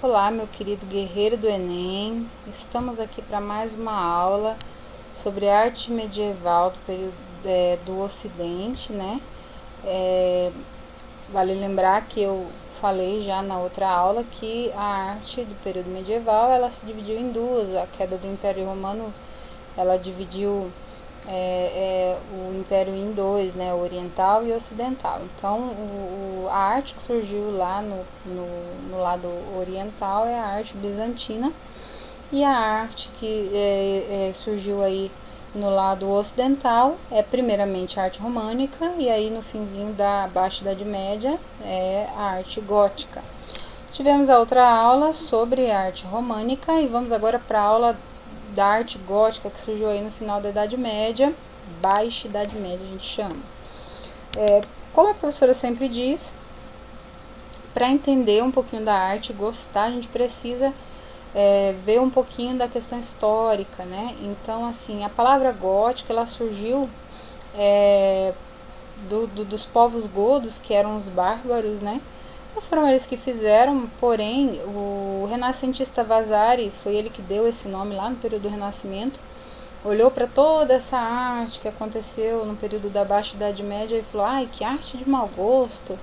Olá, meu querido guerreiro do Enem. Estamos aqui para mais uma aula sobre arte medieval do período do Ocidente, né? Vale lembrar que eu falei já na outra aula que a arte do período medieval ela se dividiu em duas. A queda do Império Romano ela dividiu o Império em dois, né, o oriental e o ocidental. Então, a arte que surgiu lá no lado oriental é a arte bizantina, e a arte que surgiu aí no lado ocidental é primeiramente a arte românica, e aí no finzinho da Baixa Idade Média é a arte gótica. Tivemos a outra aula sobre a arte românica e vamos agora para a aula da arte gótica que surgiu aí no final da Idade Média, Baixa Idade Média a gente chama. Como a professora sempre diz, para entender um pouquinho da arte e gostar, a gente precisa ver um pouquinho da questão histórica, né? Então, assim, a palavra gótica, ela surgiu dos povos godos, que eram os bárbaros, né? Não foram eles que fizeram, porém, o renascentista Vasari, foi ele que deu esse nome lá no período do Renascimento, olhou para toda essa arte que aconteceu no período da Baixa Idade Média e falou: ai, que arte de mau gosto,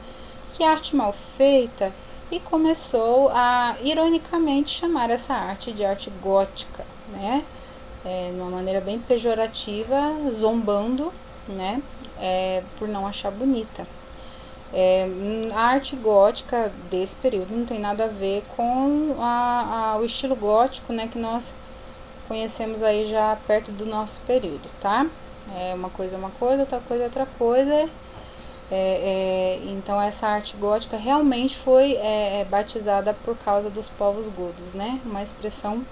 que arte mal feita, e começou a, ironicamente, chamar essa arte de arte gótica, né? De uma maneira bem pejorativa, zombando, né? Por não achar bonita. A arte gótica desse período não tem nada a ver com o estilo gótico, né, que nós conhecemos aí já perto do nosso período, tá? Uma coisa é uma coisa, outra coisa é outra coisa. Então essa arte gótica realmente foi batizada por causa dos povos godos, né? Uma expressão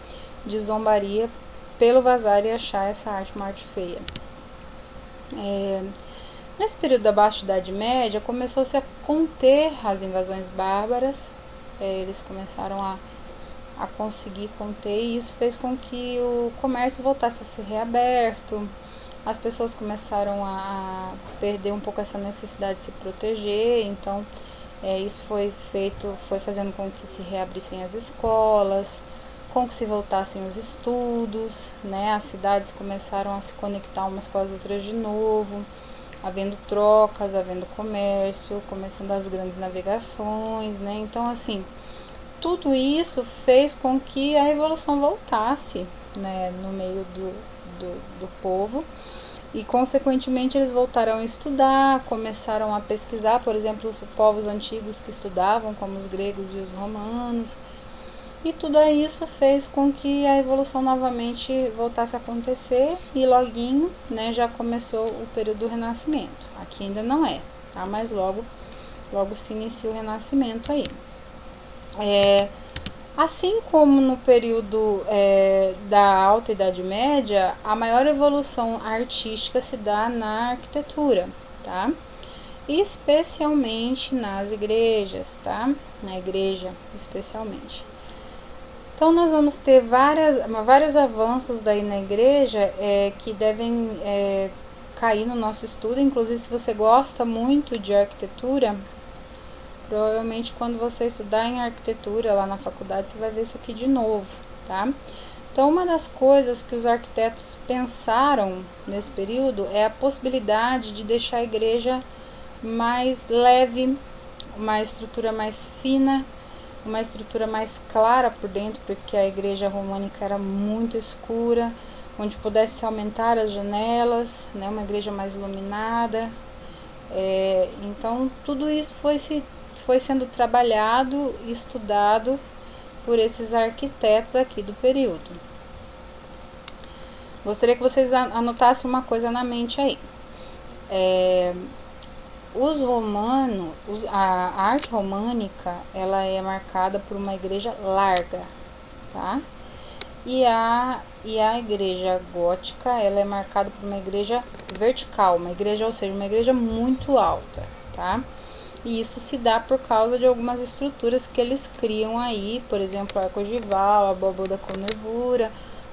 de zombaria pelo Vasari achar essa arte uma arte feia. Nesse período da Baixa Idade Média, começou-se a conter as invasões bárbaras, eles começaram a conseguir conter, e isso fez com que o comércio voltasse a ser reaberto, as pessoas começaram a perder um pouco essa necessidade de se proteger, então isso foi fazendo com que se reabrissem as escolas, com que se voltassem os estudos, né? As cidades começaram a se conectar umas com as outras de novo, havendo trocas, havendo comércio, começando as grandes navegações, né? Então, assim, tudo isso fez com que a revolução voltasse, né, no meio do povo, e consequentemente eles voltaram a estudar, começaram a pesquisar, por exemplo, os povos antigos que estudavam, como os gregos e os romanos, e tudo isso fez com que a evolução novamente voltasse a acontecer, e loguinho, né, já começou o período do Renascimento. Aqui ainda não é, tá? Mas logo se inicia o Renascimento aí. Assim como no período da Alta Idade Média, a maior evolução artística se dá na arquitetura, tá? Especialmente nas igrejas, tá? Na igreja, especialmente. Então, nós vamos ter vários avanços daí na igreja que devem cair no nosso estudo. Inclusive, se você gosta muito de arquitetura, provavelmente quando você estudar em arquitetura lá na faculdade, você vai ver isso aqui de novo, tá? Então, uma das coisas que os arquitetos pensaram nesse período é a possibilidade de deixar a igreja mais leve, uma estrutura mais fina, uma estrutura mais clara por dentro, porque a igreja românica era muito escura, onde pudesse aumentar as janelas, né, uma igreja mais iluminada. Então, tudo isso foi sendo trabalhado e estudado por esses arquitetos aqui do período. Gostaria que vocês anotassem uma coisa na mente aí. Os romanos, a arte românica, ela é marcada por uma igreja larga, tá? E a igreja gótica, ela é marcada por uma igreja vertical, ou seja, uma igreja muito alta, tá? E isso se dá por causa de algumas estruturas que eles criam aí, por exemplo, o arco ogival, a abóbada com nervura,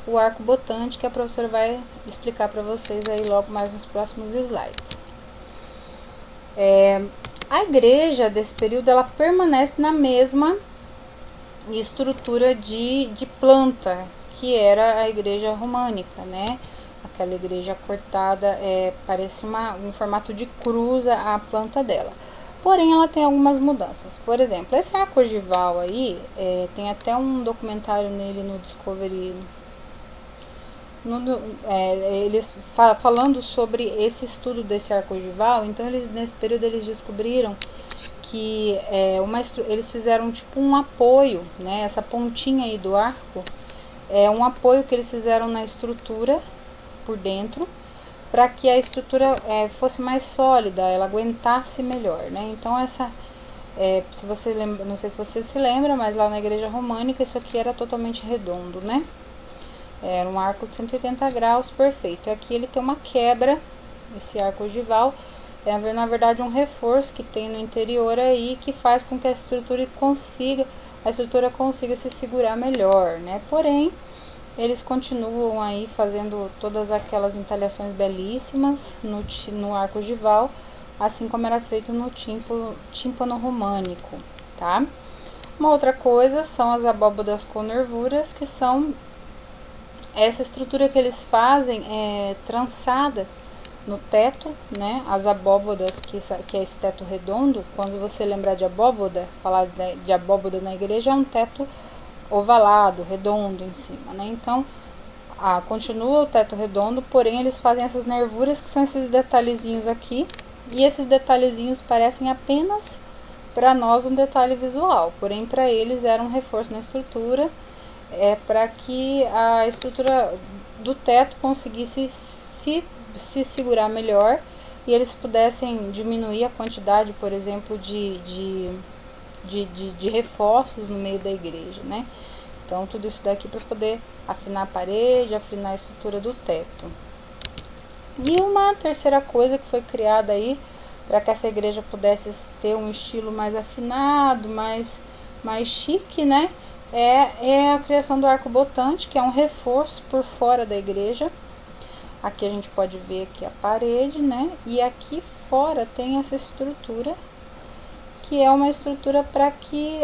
o arco botante, que a professora vai explicar para vocês aí logo mais nos próximos slides. A igreja desse período, ela permanece na mesma e estrutura de planta, que era a igreja românica, né? Aquela igreja cortada, parece em formato de cruz a planta dela. Porém, ela tem algumas mudanças. Por exemplo, esse arco ogival aí, tem até um documentário nele no Discovery, eles falando sobre esse estudo desse arco ogival. Então, nesse período eles descobriram que eles fizeram tipo um apoio, né? Essa pontinha aí do arco é um apoio que eles fizeram na estrutura por dentro, para que a estrutura fosse mais sólida, ela aguentasse melhor, né? Então se você lembra, não sei se você se lembra, mas lá na igreja românica isso aqui era totalmente redondo, né? Era um arco de 180 graus perfeito. Aqui ele tem uma quebra, esse arco ogival, na verdade um reforço que tem no interior aí, que faz com que a estrutura consiga se segurar melhor, né? Porém, eles continuam aí fazendo todas aquelas entalhações belíssimas no arco ogival, assim como era feito no tímpano românico, tá? Uma outra coisa são as abóbadas com nervuras, que são essa estrutura que eles fazem trançada no teto, né? As abóbadas, que é esse teto redondo. Quando você lembrar de abóbada, falar de abóbada na igreja, é um teto ovalado, redondo em cima, né? Então, continua o teto redondo, porém eles fazem essas nervuras, que são esses detalhezinhos aqui, e esses detalhezinhos parecem apenas para nós um detalhe visual, porém para eles era um reforço na estrutura, para que a estrutura do teto conseguisse se segurar melhor e eles pudessem diminuir a quantidade, por exemplo, de reforços no meio da igreja, né? Então, tudo isso daqui para poder afinar a parede, afinar a estrutura do teto. E uma terceira coisa que foi criada aí, para que essa igreja pudesse ter um estilo mais afinado, mais chique, né? É a criação do arco-botante, que é um reforço por fora da igreja. Aqui a gente pode ver aqui a parede, né? E aqui fora tem essa estrutura, que é uma estrutura para que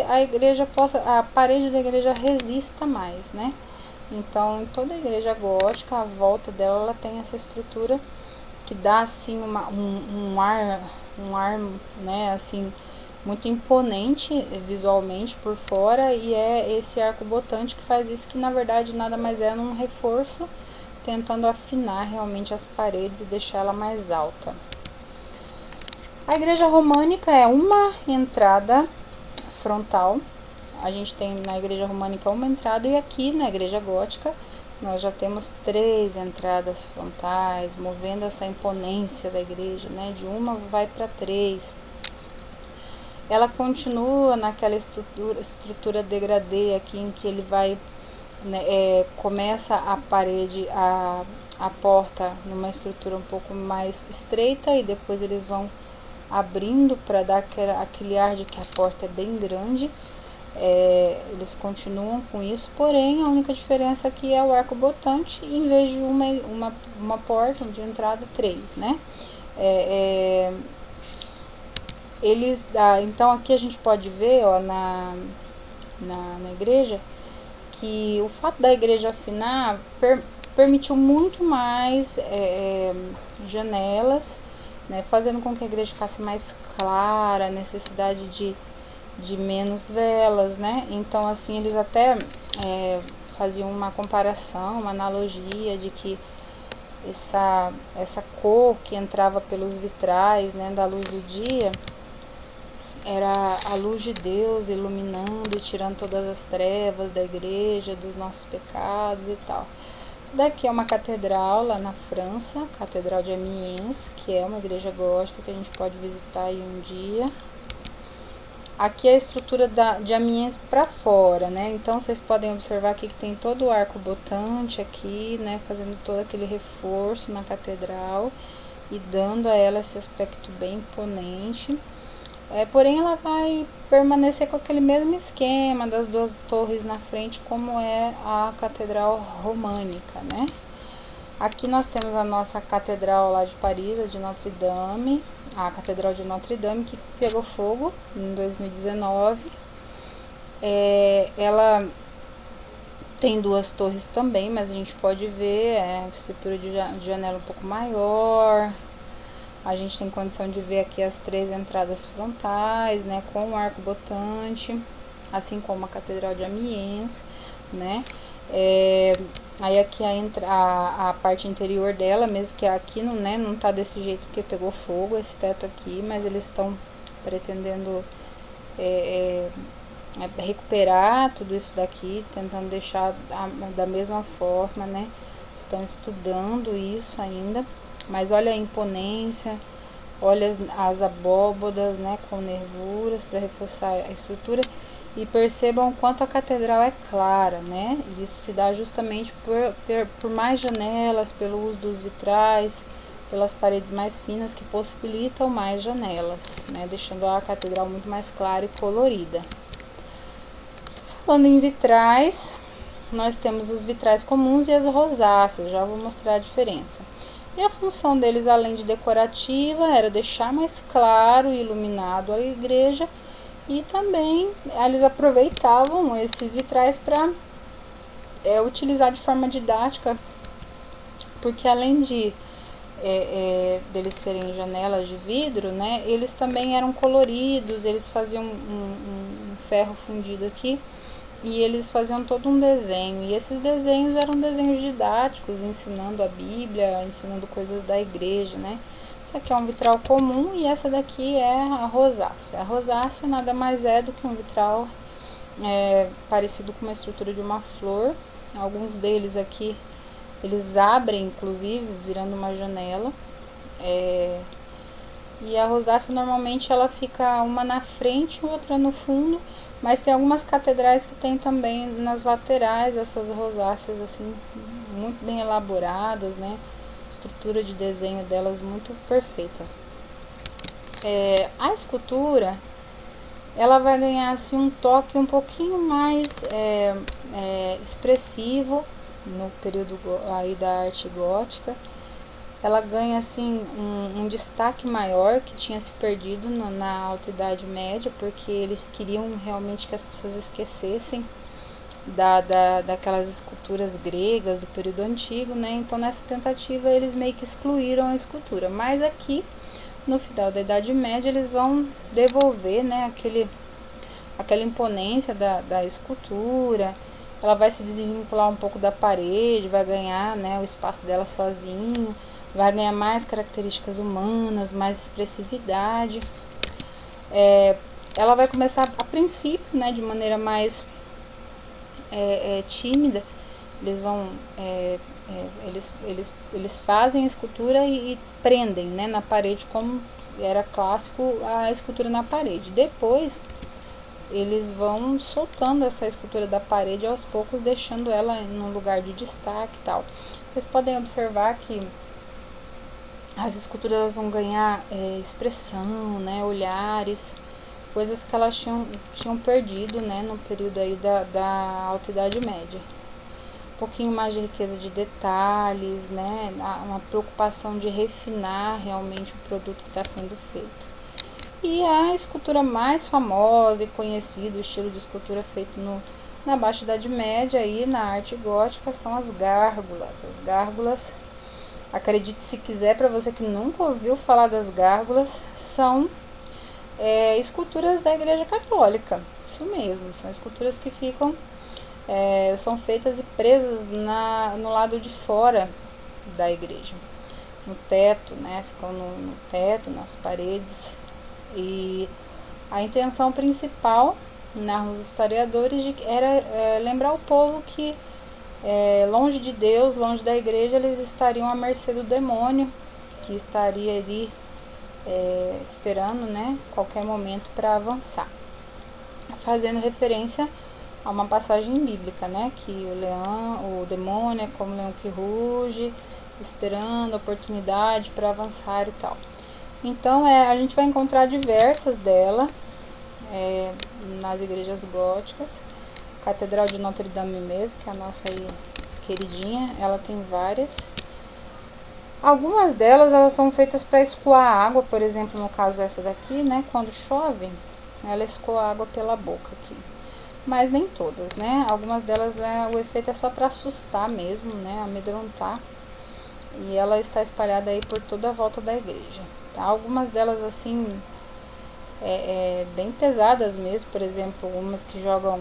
a parede da igreja resista mais, né? Então, em toda a igreja gótica, a volta dela, ela tem essa estrutura que dá assim um ar, né, assim, muito imponente visualmente por fora, e é esse arco-botante que faz isso, que na verdade nada mais é um reforço, tentando afinar realmente as paredes e deixar ela mais alta. A igreja românica é uma entrada frontal. A gente tem na igreja românica uma entrada, e aqui na igreja gótica nós já temos 3 entradas frontais, movendo essa imponência da igreja, né? De uma vai para 3. Ela continua naquela estrutura degradê aqui, em que ele vai, né, começa a parede, a porta numa estrutura um pouco mais estreita, e depois eles vão abrindo para dar aquele ar de que a porta é bem grande. Eles continuam com isso, porém a única diferença aqui é o arco-botante, em vez de uma porta de entrada, 3, né? Então aqui a gente pode ver, ó, na igreja, que o fato da igreja afinar permitiu muito mais janelas, né, fazendo com que a igreja ficasse mais clara, a necessidade de menos velas, né? Então, assim, eles até faziam uma comparação, uma analogia de que essa cor que entrava pelos vitrais, né, da luz do dia, era a luz de Deus iluminando e tirando todas as trevas da igreja, dos nossos pecados e tal. Isso daqui é uma catedral lá na França, Catedral de Amiens, que é uma igreja gótica que a gente pode visitar aí um dia. Aqui é a estrutura de Amiens para fora, né? Então vocês podem observar aqui que tem todo o arco-botante aqui, né? Fazendo todo aquele reforço na catedral e dando a ela esse aspecto bem imponente. Porém, ela vai permanecer com aquele mesmo esquema das 2 torres na frente, como é a catedral românica, né? Aqui nós temos a nossa catedral lá de Paris, a de Notre Dame, a catedral de Notre Dame, que pegou fogo em 2019. Ela tem 2 torres também, mas a gente pode ver a estrutura de janela um pouco maior. A gente tem condição de ver aqui as 3 entradas frontais, né, com o arco botante, assim como a Catedral de Amiens, né. Aí aqui a parte interior dela, mesmo que aqui não, né, não tá desse jeito porque pegou fogo esse teto aqui, mas eles estão pretendendo recuperar tudo isso daqui, tentando deixar da mesma forma, né? Estão estudando isso ainda, mas olha a imponência, olha as abóbodas, né, com nervuras para reforçar a estrutura. E percebam o quanto a catedral é clara, né? Isso se dá justamente por mais janelas, pelo uso dos vitrais, pelas paredes mais finas que possibilitam mais janelas, né? Deixando a catedral muito mais clara e colorida. Falando em vitrais, nós temos os vitrais comuns e as rosáceas, já vou mostrar a diferença. E a função deles, além de decorativa, era deixar mais claro e iluminado a igreja, e também eles aproveitavam esses vitrais para utilizar de forma didática, porque além de deles serem janelas de vidro, né, eles também eram coloridos, eles faziam um ferro fundido aqui, e eles faziam todo um desenho, e esses desenhos eram desenhos didáticos, ensinando a Bíblia, ensinando coisas da igreja, né. Esse aqui é um vitral comum e essa daqui é a rosácea. A rosácea nada mais é do que um vitral parecido com uma estrutura de uma flor. Alguns deles aqui, eles abrem, inclusive, virando uma janela. E a rosácea normalmente ela fica uma na frente e outra no fundo, mas tem algumas catedrais que tem também nas laterais essas rosáceas assim muito bem elaboradas, né? Estrutura de desenho delas muito perfeita. A escultura ela vai ganhar assim um toque um pouquinho mais expressivo no período aí da arte gótica. Ela ganha assim um destaque maior que tinha se perdido na Alta Idade Média, porque eles queriam realmente que as pessoas esquecessem daquelas esculturas gregas do período antigo, né? Então nessa tentativa eles meio que excluíram a escultura, mas aqui no final da Idade Média eles vão devolver, né, aquela imponência da escultura. Ela vai se desvincular um pouco da parede, vai ganhar, né, o espaço dela sozinho, vai ganhar mais características humanas, mais expressividade. Ela vai começar a princípio, né, de maneira mais tímida. Eles vão eles fazem a escultura e prendem, né, na parede, como era clássico a escultura na parede. Depois eles vão soltando essa escultura da parede aos poucos, deixando ela num lugar de destaque e tal. Vocês podem observar que as esculturas vão ganhar expressão, né, olhares, coisas que elas tinham perdido, né, no período aí da Alta Idade Média. Um pouquinho mais de riqueza de detalhes, né, uma preocupação de refinar realmente o produto que está sendo feito. E a escultura mais famosa e conhecida, o estilo de escultura feito na Baixa Idade Média e na arte gótica, são as gárgulas. As gárgulas, acredite se quiser, para você que nunca ouviu falar das gárgulas, são esculturas da Igreja Católica. Isso mesmo, são esculturas que ficam são feitas e presas no lado de fora da igreja, no teto, né? Ficam no teto, nas paredes. E a intenção principal, narram os historiadores, era lembrar o povo que longe de Deus, longe da igreja, eles estariam à mercê do demônio, que estaria ali esperando, né, qualquer momento para avançar, fazendo referência a uma passagem bíblica, né, que o demônio é como leão que ruge, esperando a oportunidade para avançar e tal. Então a gente vai encontrar diversas dela nas igrejas góticas. Catedral de Notre Dame mesmo, que é a nossa aí queridinha, ela tem várias. Algumas delas elas são feitas para escoar água, por exemplo, no caso essa daqui, né, quando chove, ela escoa água pela boca aqui. mas nem todas, né? Algumas delas o efeito é só para assustar mesmo, né? Amedrontar. E ela está espalhada aí por toda a volta da igreja. Tá? Algumas delas assim bem pesadas mesmo, por exemplo, umas que jogam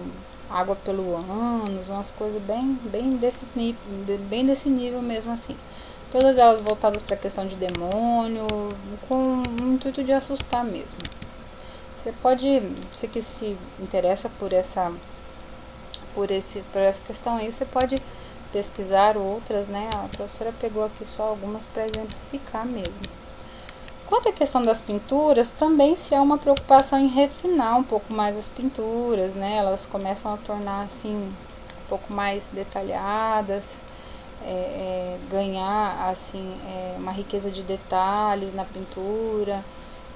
água pelo ânus, umas coisas bem desse nível mesmo assim. Todas elas voltadas para a questão de demônio, com o intuito de assustar mesmo. Você que se interessa por essa questão aí, você pode pesquisar outras, né? A professora pegou aqui só algumas para exemplificar mesmo. Quanto à questão das pinturas, também se há uma preocupação em refinar um pouco mais as pinturas, né? Elas começam a tornar assim um pouco mais detalhadas, ganhar assim uma riqueza de detalhes na pintura.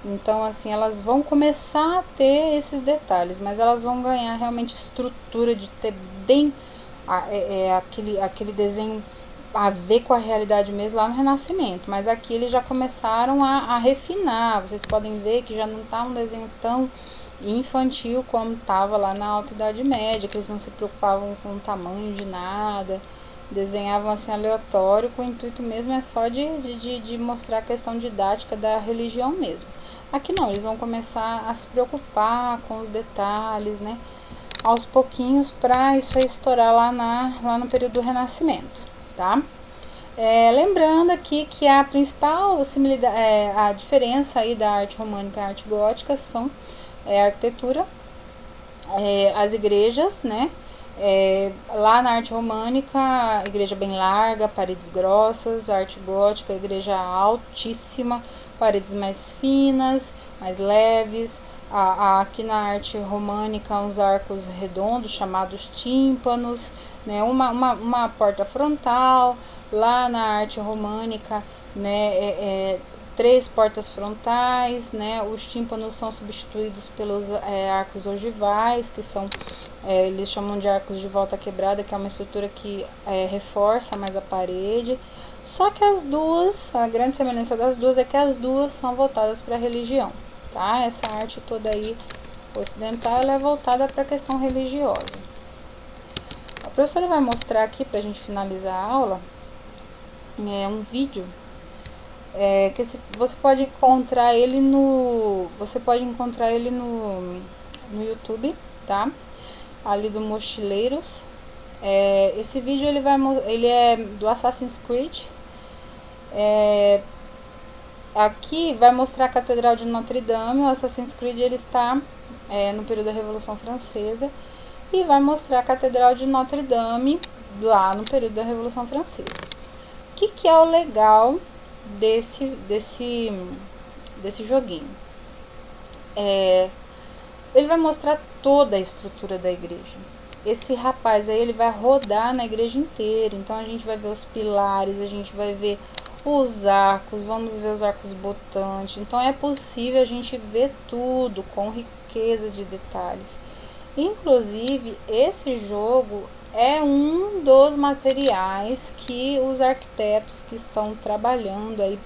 Então assim elas vão começar a ter esses detalhes, mas elas vão ganhar realmente estrutura de ter bem aquele desenho a ver com a realidade mesmo lá no Renascimento, mas aqui eles já começaram a refinar. Vocês podem ver que já não está um desenho tão infantil como estava lá na Alta Idade Média, que eles não se preocupavam com o tamanho de nada, desenhavam assim aleatório, com o intuito mesmo é só de mostrar a questão didática da religião mesmo. Aqui não, eles vão começar a se preocupar com os detalhes, né, aos pouquinhos, para isso aí estourar lá no período do Renascimento, tá? Lembrando aqui que a principal a diferença aí da arte românica e a arte gótica são a arquitetura, as igrejas, né? Lá na arte românica, a igreja bem larga, paredes grossas, a arte gótica, a igreja altíssima, paredes mais finas, mais leves. Aqui na arte românica, uns arcos redondos chamados tímpanos, né? Uma porta frontal. Lá na arte românica, né, 3 portas frontais, né? Os tímpanos são substituídos pelos arcos ogivais, que são eles chamam de arcos de volta quebrada, que é uma estrutura que reforça mais a parede. Só que as duas, a grande semelhança das duas é que as duas são voltadas para a religião, tá? Essa arte toda aí ocidental, ela é voltada para a questão religiosa. A professora vai mostrar aqui, para a gente finalizar a aula, um vídeo que você pode encontrar ele no YouTube, tá? Ali do Mochileiros. Esse vídeo ele é do Assassin's Creed. Aqui vai mostrar a Catedral de Notre Dame. O Assassin's Creed ele está no período da Revolução Francesa, e vai mostrar a Catedral de Notre Dame lá no período da Revolução Francesa. O que é o legal desse joguinho? Ele vai mostrar toda a estrutura da igreja. Esse rapaz aí, ele vai rodar na igreja inteira. Então a gente vai ver os pilares, a gente vai ver os arcos, vamos ver os arcos botantes. Então é possível a gente ver tudo com riqueza de detalhes. Inclusive, esse jogo é um dos materiais que os arquitetos que estão trabalhando aí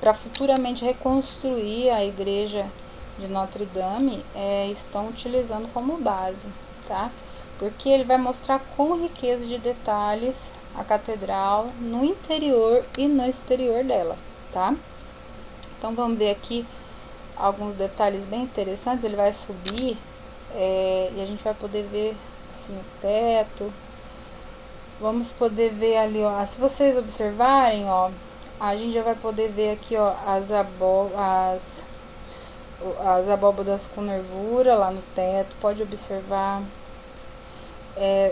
para futuramente reconstruir a igreja de Notre Dame estão utilizando como base, tá? Porque ele vai mostrar com riqueza de detalhes a catedral no interior e no exterior dela, tá? Então vamos ver aqui alguns detalhes bem interessantes. Ele vai subir e a gente vai poder ver assim o teto. Vamos poder ver ali, ó, se vocês observarem, ó, a gente já vai poder ver aqui, ó, as abóbadas com nervura lá no teto. Pode observar.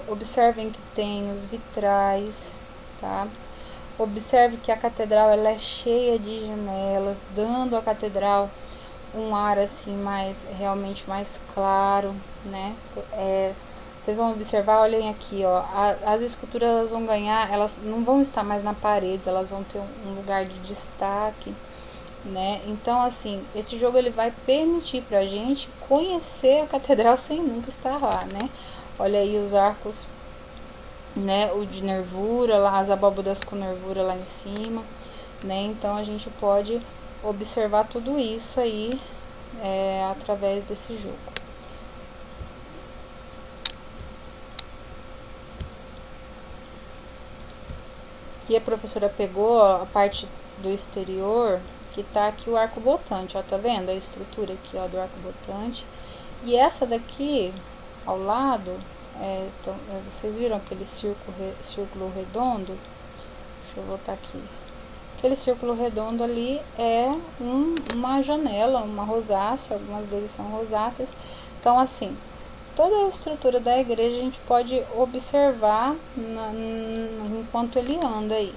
Observem que tem os vitrais, tá? Observe que a catedral ela é cheia de janelas, dando à catedral um ar assim realmente mais claro, né? Vocês vão observar, olhem aqui, ó, as esculturas elas vão ganhar, elas não vão estar mais na parede, elas vão ter um lugar de destaque, né? Então assim, esse jogo ele vai permitir pra gente conhecer a catedral sem nunca estar lá, né? Olha aí os arcos, né? O de nervura, lá, as abóbadas com nervura lá em cima, né? Então a gente pode observar tudo isso aí através desse jogo. E a professora pegou a parte do exterior, que tá aqui o arco-botante, ó, tá vendo a estrutura aqui, ó, do arco-botante. E essa daqui, ao lado, então, vocês viram aquele círculo redondo? Deixa eu voltar aqui. Aquele círculo redondo ali é uma janela, uma rosácea, algumas deles são rosáceas. Então, assim, toda a estrutura da igreja a gente pode observar enquanto ele anda aí.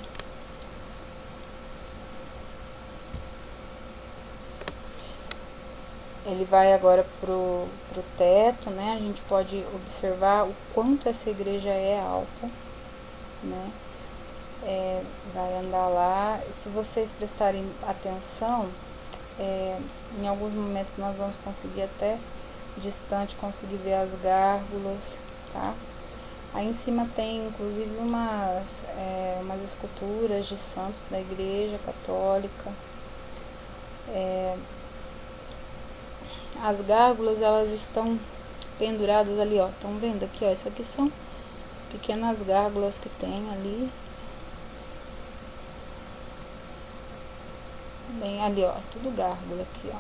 Ele vai agora pro teto, né? A gente pode observar o quanto essa igreja é alta, né? Vai andar lá. Se vocês prestarem atenção, em alguns momentos nós vamos conseguir até distante conseguir ver as gárgulas, tá? Aí em cima tem inclusive umas esculturas de santos da igreja católica. As gárgulas, elas estão penduradas ali, ó. Estão vendo aqui, ó? Isso aqui são pequenas gárgulas que tem ali. Bem ali, ó. Tudo gárgula aqui, ó.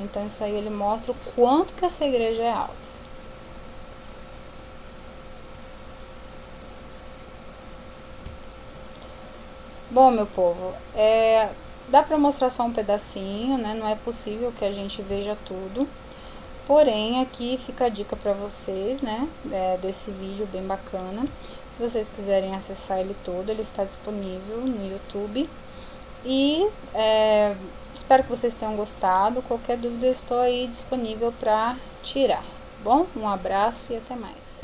Então isso aí ele mostra o quanto que essa igreja é alta. Bom, meu povo, dá pra mostrar só um pedacinho, né? Não é possível que a gente veja tudo. Porém, aqui fica a dica pra vocês, né? Desse vídeo bem bacana. Se vocês quiserem acessar ele todo, ele está disponível no YouTube. E espero que vocês tenham gostado. Qualquer dúvida eu estou aí disponível para tirar. Bom, um abraço e até mais.